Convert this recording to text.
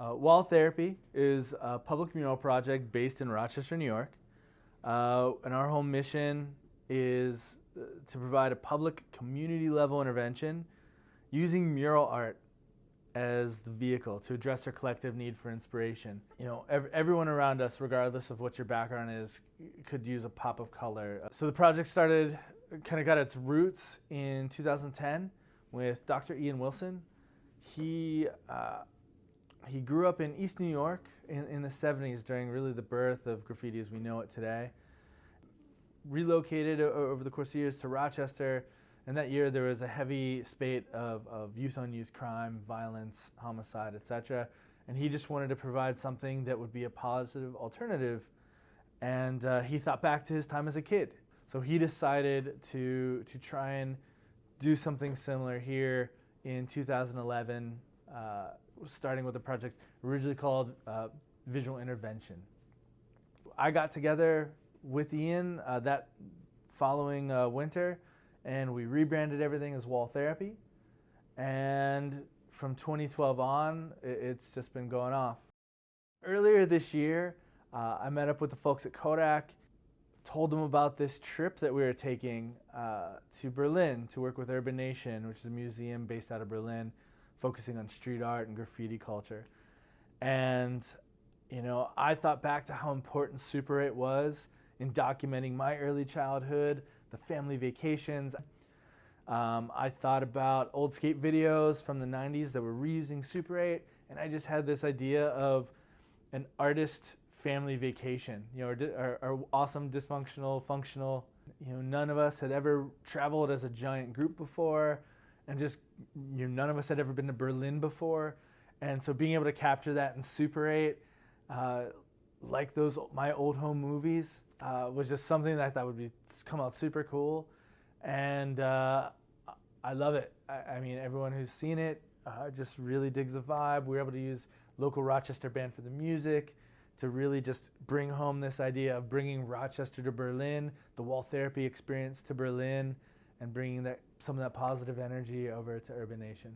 Wall Therapy is a public mural project based in Rochester, New York. And our whole mission is to provide a public community level intervention using mural art as the vehicle to address our collective need for inspiration. You know, everyone around us, regardless of what your background is, could use a pop of color. So the project got its roots in 2010 with Dr. Ian Wilson. He grew up in East New York in the 70s during really the birth of graffiti as we know it today. Relocated over the course of years to Rochester, and that year there was a heavy spate of youth-on-youth crime, violence, homicide, etc. And he just wanted to provide something that would be a positive alternative. And he thought back to his time as a kid. So he decided to try and do something similar here in 2011, starting with a project originally called Visual Intervention. I got together with Ian that following winter, and we rebranded everything as Wall Therapy. And from 2012 on, it's just been going off. Earlier this year, I met up with the folks at Kodak, told them about this trip that we were taking to Berlin to work with Urban Nation, which is a museum based out of Berlin, focusing on street art and graffiti culture. And, you know, I thought back to how important Super 8 was in documenting my early childhood, the family vacations. I thought about old skate videos from the 90s that were reusing Super 8, and I just had this idea of an artist family vacation, you know, our awesome, dysfunctional, functional. You know, none of us had ever traveled as a giant group before, and just, you know, none of us had ever been to Berlin before. And so being able to capture that in Super 8, like those my old home movies, was just something that I thought would come out super cool. And I love it. I mean, everyone who's seen it just really digs the vibe. We were able to use local Rochester band for the music to really just bring home this idea of bringing Rochester to Berlin, the Wall Therapy experience to Berlin, and bringing some of that positive energy over to Urban Nation.